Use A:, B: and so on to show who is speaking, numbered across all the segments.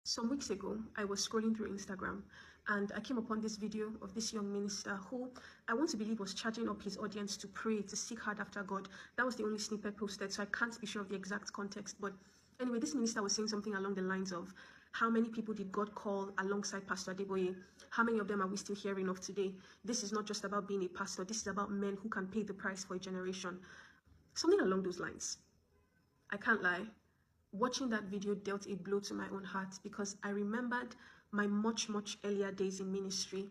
A: Some weeks ago, I was scrolling through Instagram and I came upon this video of this young minister who I want to believe was charging up his audience to pray, to seek hard after God. That was the only snippet posted, so I can't be sure of the exact context. But anyway, this minister was saying something along the lines of, how many people did God call alongside Pastor Adeboye? How many of them are we still hearing of today? This is not just about being a pastor. This is about men who can pay the price for a generation. Something along those lines. I can't lie. Watching that video dealt a blow to my own heart because I remembered my much earlier days in ministry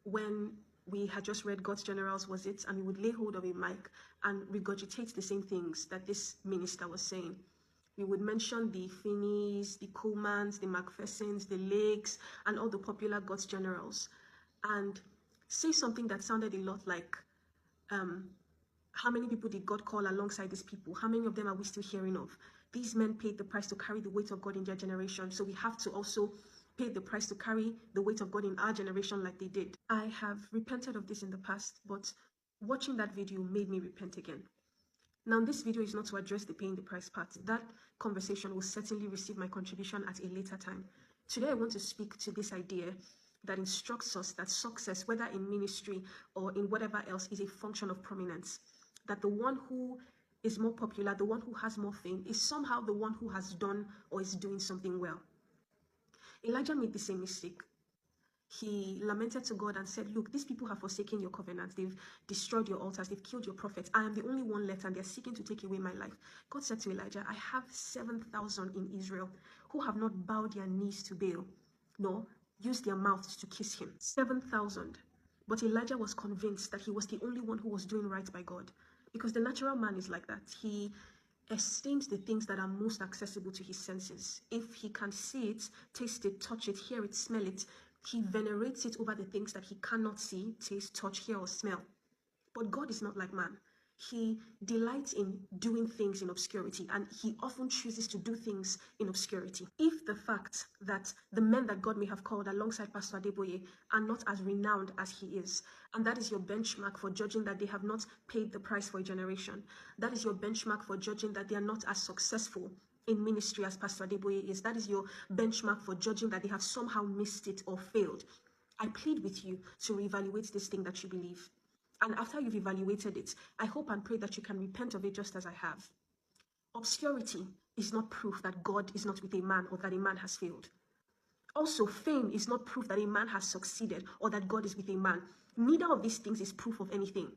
A: when we had just read God's Generals, was it? And we would lay hold of a mic and regurgitate the same things that this minister was saying. We would mention the Finneys, the Colemans, the Macphersons, the Lakes, and all the popular God's Generals, and say something that sounded a lot like, how many people did God call alongside these people? How many of them are we still hearing of? These men paid the price to carry the weight of God in their generation, so we have to also pay the price to carry the weight of God in our generation like they did. I have repented of this in the past, but watching that video made me repent again. Now, this video is not to address the paying the price part. That conversation will certainly receive my contribution at a later time. Today, I want to speak to this idea that instructs us that success, whether in ministry or in whatever else, is a function of prominence. That the one who is more popular, the one who has more fame, is somehow the one who has done or is doing something well. Elijah made the same mistake. He lamented to God and said, look, these people have forsaken your covenant. They've destroyed your altars. They've killed your prophets. I am the only one left and they're seeking to take away my life. God said to Elijah, I have 7,000 in Israel who have not bowed their knees to Baal, nor used their mouths to kiss him. 7,000. But Elijah was convinced that he was the only one who was doing right by God. Because the natural man is like that. He esteems the things that are most accessible to his senses. If he can see it, taste it, touch it, hear it, smell it, he venerates it over the things that he cannot see, taste, touch, hear, or smell. But God is not like man. He delights in doing things in obscurity, and he often chooses to do things in obscurity. If the fact that the men that God may have called alongside Pastor Adeboye are not as renowned as he is, and that is your benchmark for judging that they have not paid the price for a generation, that is your benchmark for judging that they are not as successful in ministry as Pastor Adeboye is, that is your benchmark for judging that they have somehow missed it or failed, I plead with you to reevaluate this thing that you believe. And after you've evaluated it, I hope and pray that you can repent of it just as I have. Obscurity is not proof that God is not with a man or that a man has failed. Also, fame is not proof that a man has succeeded or that God is with a man. Neither of these things is proof of anything.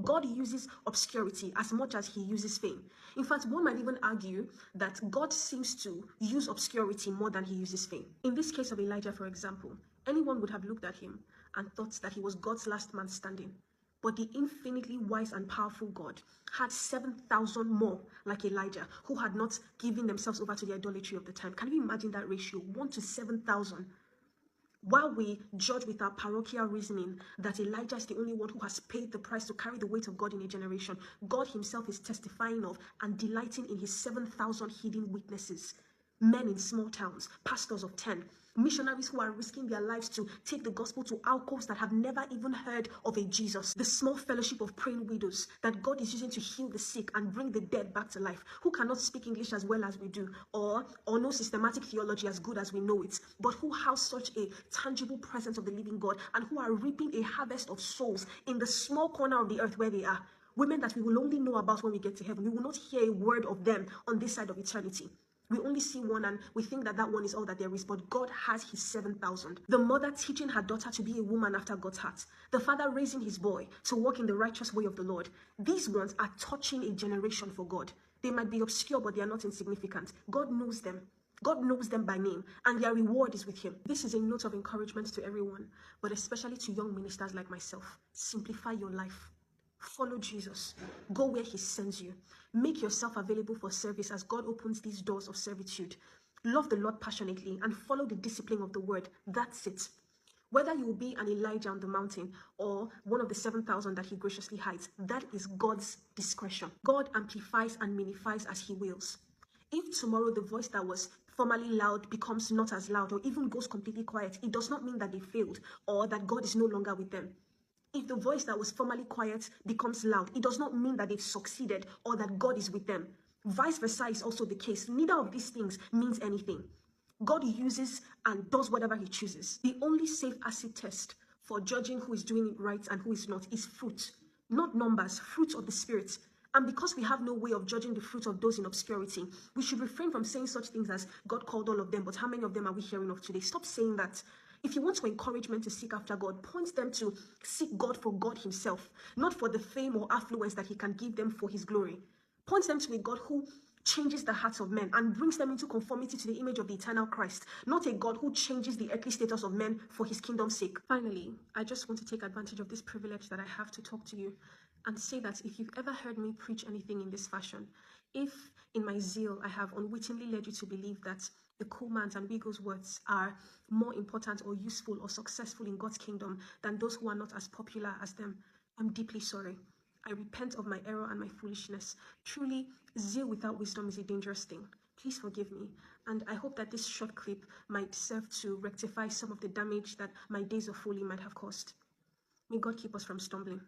A: God uses obscurity as much as he uses fame. In fact, one might even argue that God seems to use obscurity more than he uses fame. In this case of Elijah, for example, anyone would have looked at him and thought that he was God's last man standing. But the infinitely wise and powerful God had 7,000 more like Elijah who had not given themselves over to the idolatry of the time. Can you imagine that ratio? 1 to 7,000. While we judge with our parochial reasoning that Elijah is the only one who has paid the price to carry the weight of God in a generation, God himself is testifying of and delighting in his 7,000 hidden witnesses. Men in small towns, pastors of 10, missionaries who are risking their lives to take the gospel to alcoves that have never even heard of a Jesus. The small fellowship of praying widows that God is using to heal the sick and bring the dead back to life, who cannot speak English as well as we do, or know systematic theology as good as we know it, but who house such a tangible presence of the living God and who are reaping a harvest of souls in the small corner of the earth where they are. Women that we will only know about when we get to heaven. We will not hear a word of them on this side of eternity. We only see one and we think that that one is all that there is, but God has his 7,000. The mother teaching her daughter to be a woman after God's heart. The father raising his boy to walk in the righteous way of the Lord. These ones are touching a generation for God. They might be obscure, but they are not insignificant. God knows them. God knows them by name, and their reward is with him. This is a note of encouragement to everyone, but especially to young ministers like myself. Simplify your life. Follow Jesus. Go where he sends you. Make yourself available for service as God opens these doors of servitude. Love the Lord passionately and follow the discipline of the word. That's it. Whether you will be an Elijah on the mountain or one of the 7,000 that he graciously hides, that is God's discretion. God amplifies and minifies as he wills. If tomorrow the voice that was formerly loud becomes not as loud or even goes completely quiet, it does not mean that they failed or that God is no longer with them. If the voice that was formerly quiet becomes loud, it does not mean that they've succeeded or that God is with them. Vice versa is also the case. Neither of these things means anything. God uses and does whatever he chooses. The only safe acid test for judging who is doing it right and who is not is fruit, not numbers, fruit of the Spirit. And because we have no way of judging the fruit of those in obscurity, we should refrain from saying such things as, God called all of them, but how many of them are we hearing of today? Stop saying that. If you want to encourage men to seek after God, point them to seek God for God himself, not for the fame or affluence that he can give them for his glory. Point them to a God who changes the hearts of men and brings them into conformity to the image of the eternal Christ, not a God who changes the earthly status of men for his kingdom's sake. Finally, I just want to take advantage of this privilege that I have to talk to you and say that if you've ever heard me preach anything in this fashion, if in my zeal I have unwittingly led you to believe that the Kuhlmans and Wigglesworths are more important or useful or successful in God's kingdom than those who are not as popular as them, I'm deeply sorry. I repent of my error and my foolishness. Truly, zeal without wisdom is a dangerous thing. Please forgive me. And I hope that this short clip might serve to rectify some of the damage that my days of folly might have caused. May God keep us from stumbling.